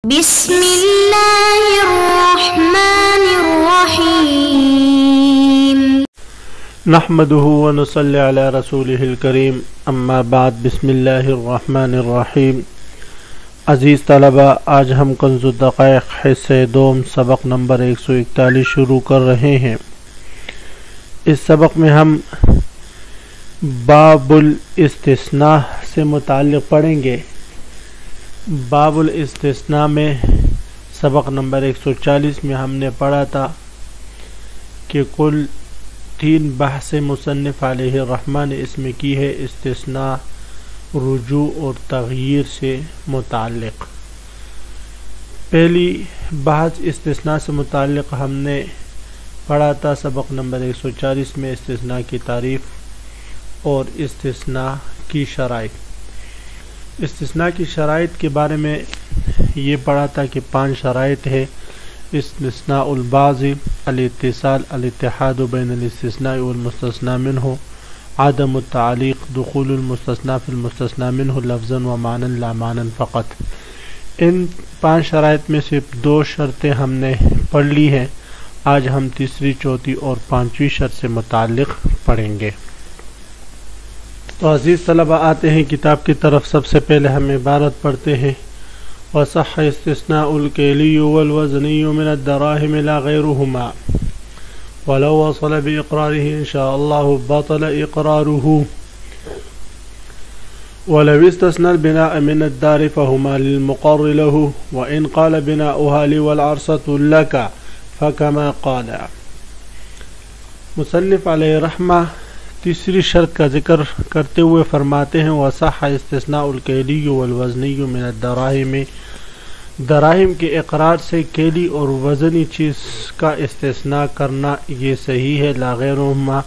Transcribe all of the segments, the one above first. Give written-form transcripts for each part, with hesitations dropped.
بسم اللہ الرحمن الرحیم نحمده ونصلی علی رسوله الکریم اما بعد بسم اللہ الرحمن الرحیم۔ عزیز طلبہ، آج ہم کنز الدقائق حصہ دوم سبق نمبر 141 شروع کر رہے ہیں۔ اس سبق میں ہم باب الاستثناء سے متعلق پڑھیں گے۔ باب الاستثناء میں سبق نمبر 140 میں ہم نے پڑھا تھا کہ کل 3 بحث مصنف علیہ الرحمہ نے اس میں کی ہے استثناء، رجوع اور تغییر سے متعلق۔ پہلی بحث استثناء سے متعلق ہم نے پڑھا تھا سبق نمبر 140 میں استثناء کی تعریف اور استثناء کی شرائط۔ استثناء کی شرائط کے بارے میں یہ پڑھا تھا کہ 5 شرائط ہے: استثناء البعض، الاتصال، الاتحاد بین الاستثناء والمستثنى منه، عدم التعلیق، دخول المستثنى في المستثنى منه لفظا ومعنى لا معنى فقط۔ ان 5 شرائط میں سے 2 شرطیں ہم نے پڑھ لی ہیں۔ آج ہم تیسری، چوتھی اور 5ویں شرط سے متعلق پڑھیں گے۔ تو عزیز طلبہ آتے ہیں کتاب کی طرف۔ سب سے پہلے ہم عبارت پڑھتے ہیں: وصح استثناء الکیلی والوزنی من الدراہم لا غیرهما ولو وصل بإقراره ان شاء الله بطل إقراره ولو استثنى البناء من الدار فهما للمقر له وإن قال بناؤها لي والعرصة لك فكما قال۔ مصنف علیہ رحمہ تیسری شرط کا ذکر کرتے ہوئے فرماتے ہیں: وصح استثناء الکیلی والوزنی من الدراہم، دراہم کے اقرار سے کیلی اور وزنی چیز کا استثناء کرنا یہ صحیح ہے، لا غیرهما،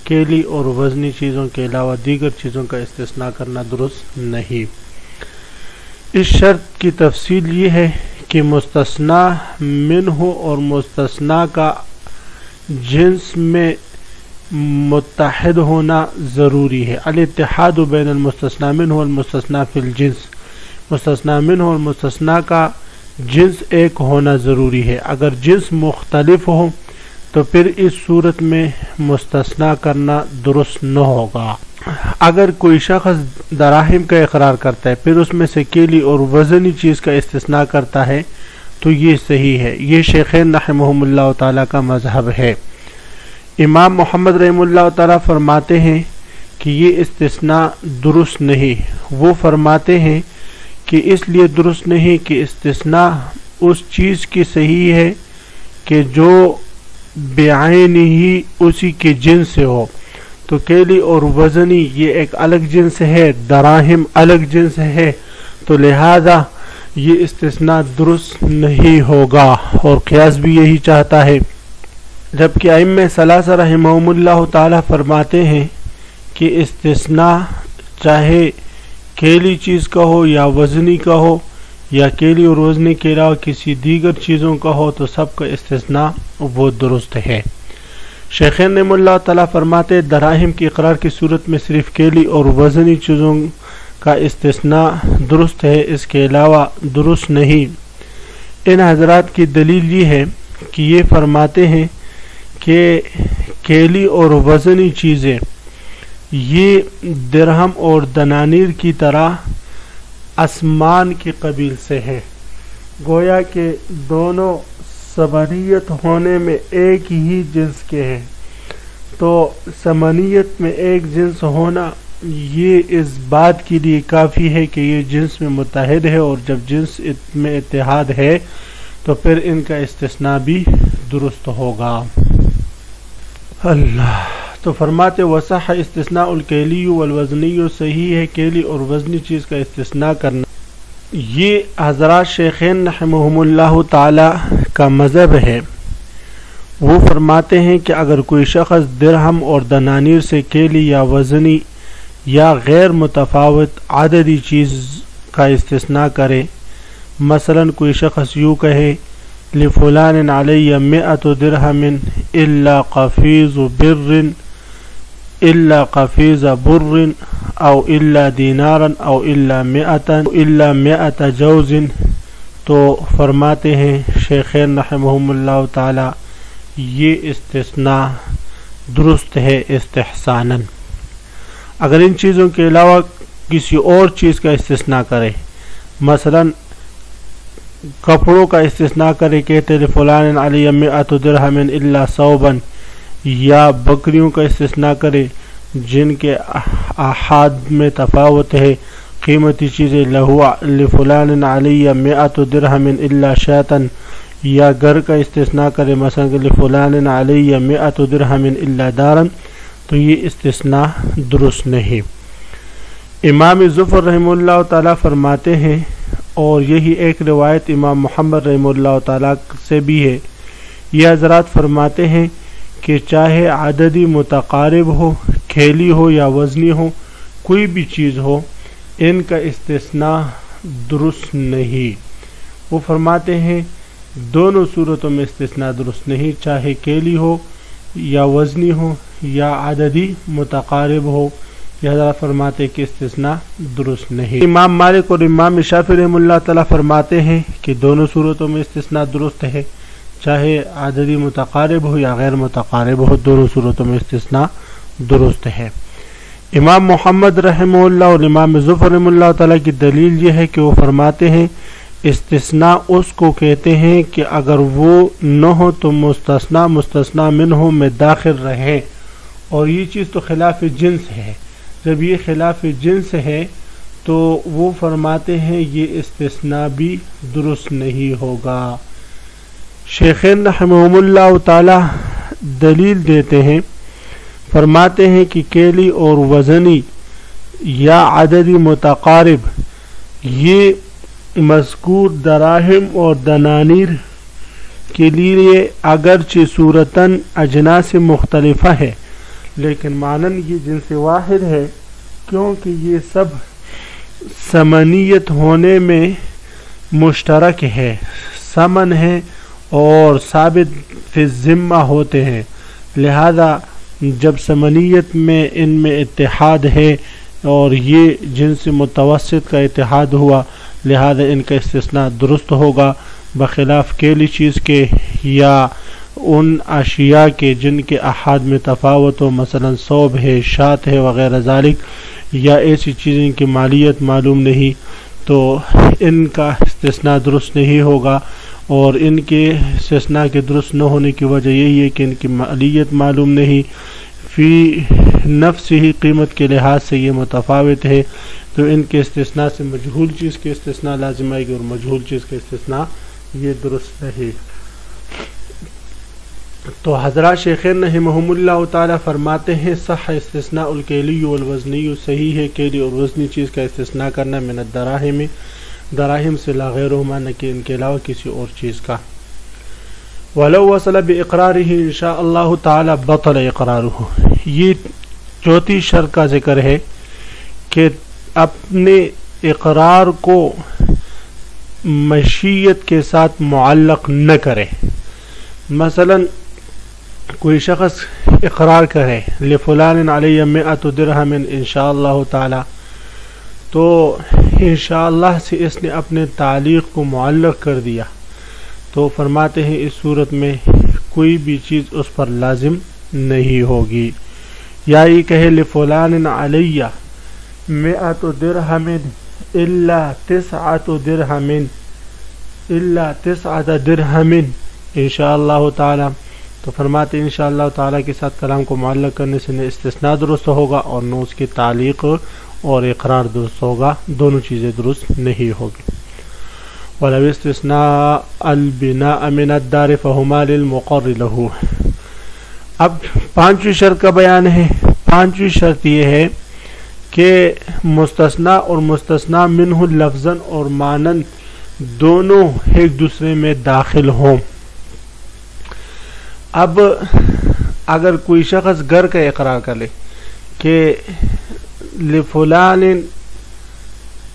کیلی اور وزنی چیزوں کے علاوہ دیگر چیزوں کا استثناء کرنا درست نہیں۔ اس شرط کی تفصیل یہ ہے کہ مستثنی منہ اور مستثنی کا جنس میں متحد ہونا ضروری ہے۔ الاتحاد بین المستثنی منہ والمستثنی فی الجنس، مستثنی منہ اور مستثنی کا جنس ایک ہونا ضروری ہے۔ اگر جنس مختلف ہو تو پھر اس صورت میں مستثنی کرنا درست نہ ہوگا۔ اگر کوئی شخص دراہم کا اقرار کرتا ہے پھر اس میں سے کیلی اور وزنی چیز کا استثناء کرتا ہے تو یہ صحیح ہے۔ یہ شیخین رحمہم اللہ تعالیٰ کا مذہب ہے۔ امام محمد رحمہ اللہ تعالیٰ فرماتے ہیں کہ یہ استثناء درست نہیں۔ وہ فرماتے ہیں کہ اس لیے درست نہیں کہ استثناء اس چیز کی صحیح ہے کہ جو بعین ہی اسی کے جنس سے ہو، تو کیلی اور وزنی یہ ایک الگ جنس ہے، دراہم الگ جنس ہے، تو لہذا یہ استثناء درست نہیں ہوگا، اور قیاس بھی یہی چاہتا ہے۔ جبکہ ائمہ ثلاثہ رحمہم اللہ تعالی فرماتے ہیں کہ استثناء چاہے کیلی چیز کا ہو یا وزنی کا ہو یا کیلی اور وزنی کے علاوہ کسی دیگر چیزوں کا ہو تو سب کا استثناء وہ درست ہے۔ شیخین رحمہ اللہ تعالی فرماتے ہیں دراہم کے اقرار کی صورت میں صرف کیلی اور وزنی چیزوں کا استثناء درست ہے، اس کے علاوہ درست نہیں۔ ان حضرات کی دلیل یہ ہے کہ یہ فرماتے ہیں کہ کیلی اور وزنی چیزیں یہ درہم اور دنانیر کی طرح اسمان کے قبیل سے ہیں، گویا کہ دونوں ثمانیت ہونے میں ایک ہی جنس کے ہیں۔ تو ثمانیت میں ایک جنس ہونا یہ اس بات کے لیے کافی ہے کہ یہ جنس میں متحد ہے، اور جب جنس میں اتحاد ہے تو پھر ان کا استثناء بھی درست ہوگا۔ اللہ تو فرماتے وصح استثناء الکیلی والوزنی، صحیح ہے کیلی اور وزنی چیز کا استثناء کرنا۔ یہ حضرات شیخین رحمہم اللہ تعالی کا مذہب ہے۔ وہ فرماتے ہیں کہ اگر کوئی شخص درہم اور دنانیر سے کیلی یا وزنی یا غیر متفاوت عددی چیز کا استثناء کرے، مثلا کوئی شخص یوں کہے لفلان علی 100 درہم الا قفیز بر او الا دینارا او الا 100 جوز، تو فرماتے ہیں شیخین رحمہم اللہ تعالی یہ استثناء درست ہے استحساناً. اگر ان چیزوں کے علاوہ کسی اور چیز کا استثناء کرے، مثلا کپڑوں کا استثناء کرے، کہتے فلان علی 100 درہم الا ثوبا، یا بکریوں کا استثناء کرے جن کے احاد میں تفاوت ہے، قیمتی چیزیں لفلان علی 100 درہم الا شاتا، یا گھر کا استثناء کرے مثلا لفلان علی 100 درہم الا دارا، تو یہ استثناء درست نہیں. امام ظفر رحمہ اللہ تعالیٰ فرماتے ہیں، اور یہی ایک روایت امام محمد رحمہ اللہ تعالیٰ سے بھی ہے، یہ حضرات فرماتے ہیں کہ چاہے عددی متقارب ہو، کھیلی ہو یا وزنی ہو، کوئی بھی چیز ہو، ان کا استثناء درست نہیں. وہ فرماتے ہیں دونوں صورتوں میں استثناء درست نہیں، چاہے کیلی ہو یا وزنی ہو یا عددی متقارب ہو. لہذا فرماتے کہ استثناء درست نہیں. امام مالک اور امام شافعی رحمہ اللہ تعالیٰ فرماتے ہیں کہ دونوں صورتوں میں استثناء درست ہے، چاہے عددی متقارب ہو یا غیر متقارب ہو، دونوں صورتوں میں استثناء درست ہے. امام محمد رحمہ اللہ اور امام ظفر رحمہ اللہ تعالیٰ کی دلیل یہ ہے کہ وہ فرماتے ہیں استثناء اس کو کہتے ہیں کہ اگر وہ نہ ہو تو مستثنی منہ میں داخل رہے، اور یہ چیز تو خلاف جنس ہے. جب یہ خلاف جنس ہے تو وہ فرماتے ہیں یہ استثناء بھی درست نہیں ہوگا. شیخین رحمہم اللہ تعالی دلیل دیتے ہیں، فرماتے ہیں کہ کیلی اور وزنی یا عددی متقارب یہ مذکور دراہم اور دنانیر کے لیے اگرچہ صورتاً اجناس مختلفہ ہے لیکن معنن یہ جنس واحد ہے، کیونکہ یہ سب ثمنیت ہونے میں مشترک ہے، ثمن ہے اور ثابت فی الذمہ ہوتے ہیں. لہذا جب ثمنیت میں ان میں اتحاد ہے اور یہ جنس متوسط کا اتحاد ہوا، لہذا ان کا استثناء درست ہوگا، بخلاف کیلی چیز کے یا ان اشیاء کے جن کے احاد میں تفاوت ہو، مثلا ثوب ہے، شات ہے وغیرہ ذالک، یا ایسی چیزیں کی مالیت معلوم نہیں، تو ان کا استثناء درست نہیں ہوگا. اور ان کے استثناء کے درست نہ ہونے کی وجہ یہی ہے کہ ان کی مالیت معلوم نہیں، فی نفس ہی قیمت کے لحاظ سے یہ متفاوت ہے، تو ان کے استثناء سے مجہول چیز کے استثناء لازم آئے گی، اور مجہول چیز کے استثناء یہ درست نہیں. تو حضرات شیخین رحمہم اللہ تعالی فرماتے ہیں صح استثناء الکیلی والوزنی، صحیح ہے کیلی اور وزنی چیز کا استثناء کرنا من الدراہم، دراہم سے لا غیرہما، نہ کہ ان کے علاوہ کسی اور چیز کا. وَلَوْ وَصَلَ بِإِقْرَارِهِ إِنْ شَاءَ اللَّهُ تَعَالَى بَطَلَ إِقْرَارُهُ. یہ چوتھی شرط کا ذکر ہے کہ اپنے اقرار کو مشیت کے ساتھ معلق نہ کرے. مثلا کوئی شخص اقرار کرے لفلان علی 100 درہم انشاءاللہ تعالی، تو انشاءاللہ سے اس نے اپنے تعلیق کو معلق کر دیا، تو فرماتے ہیں اس صورت میں کوئی بھی چیز اس پر لازم نہیں ہوگی. یا یہ کہے لفلان علی 100 درہم الا 9 درہم الا 9 درہم انشاءاللہ تعالی، تو فرماتے ہیں انشاءاللہ تعالی کے ساتھ کلام کو معلق کرنے سے نہ استثناء درست ہوگا اور نہ اس کی تعلیق اور اقرار درست ہوگا، دونوں چیزیں درست نہیں ہوگی. وَلَوْ اسْتِثْنَاءَ الْبِنَاءَ مِنَ الدَّارِ فَهُمَا لِلْمُقَرِّ لَهُ. اب پانچویں شرط کا بیان ہے. پانچویں شرط یہ ہے کہ مستثنی اور مستثنی منہ لفظاً اور معنن دونوں ایک دوسرے میں داخل ہوں. اب اگر کوئی شخص گھر کا اقرار کر لے کہ لفلان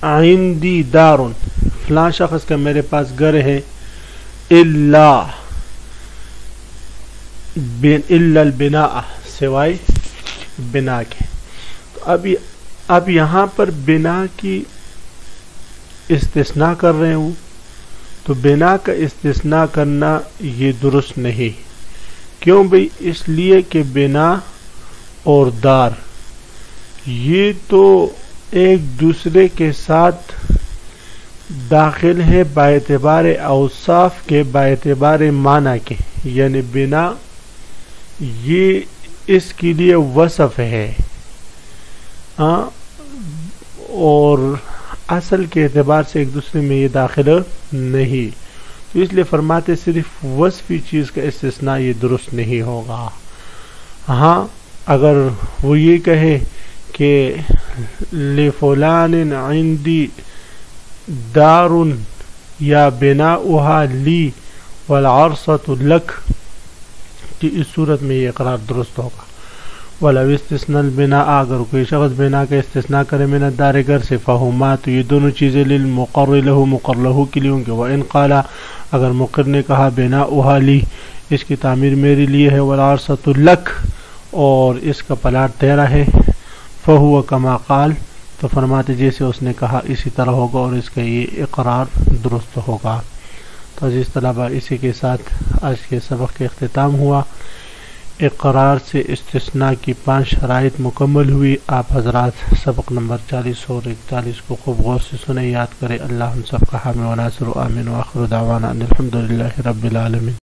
عندی دار، فلاں شخص کا میرے پاس گھر ہے، الا البناء، سوائے بنا کے. تو اب یہاں پر بنا کی استثناء کر رہے ہوں تو بنا کا استثناء کرنا یہ درست نہیں. کیوں بھئی؟ اس لیے کہ بنا اور دار یہ تو ایک دوسرے کے ساتھ داخل ہے باعتبار اوصاف کے، باعتبار معنی کے. یعنی بنا یہ اس کے لیے وصف ہے اور اصل کے اعتبار سے ایک دوسرے میں یہ داخل نہیں. تو اس لیے فرماتے صرف وصفی چیز کا استثناء یہ درست نہیں ہوگا. ہاں اگر وہ یہ کہے کہ لفلان عندی دار یا بناؤها لی والعرصۃ لک، کہ اس صورت میں یہ اقرار درست ہوگا. ولو استثناء البناء، اگر کوئی شخص بنا کا استثناء کرے من الدار گھر سے، فہما تو یہ دونوں چیزیں للمقر له مقر له کے لیے ہوں گے. وان قال، اگر مقر نے کہا بناؤها لی، اس کی تعمیر میرے لیے ہے، والعرصۃ لک، اور اس کا پلاٹ تیرا ہے، فہو کما قال، تو فرماتے جیسے اس نے کہا اسی طرح ہوگا اور اس کا یہ اقرار درست ہوگا. تو عزیز طلبہ، اسی کے ساتھ آج کے سبق کا اختتام ہوا. اقرار سے استثناء کی 5 شرائط مکمل ہوئی. آپ حضرات سبق نمبر 40 اور 41 کو خوب غور سے سنیں، یاد کریں. اللہ ہم سب کا حامی و ناصر. آمین. وآخر دعوانا ان الحمدللہ رب العالمین.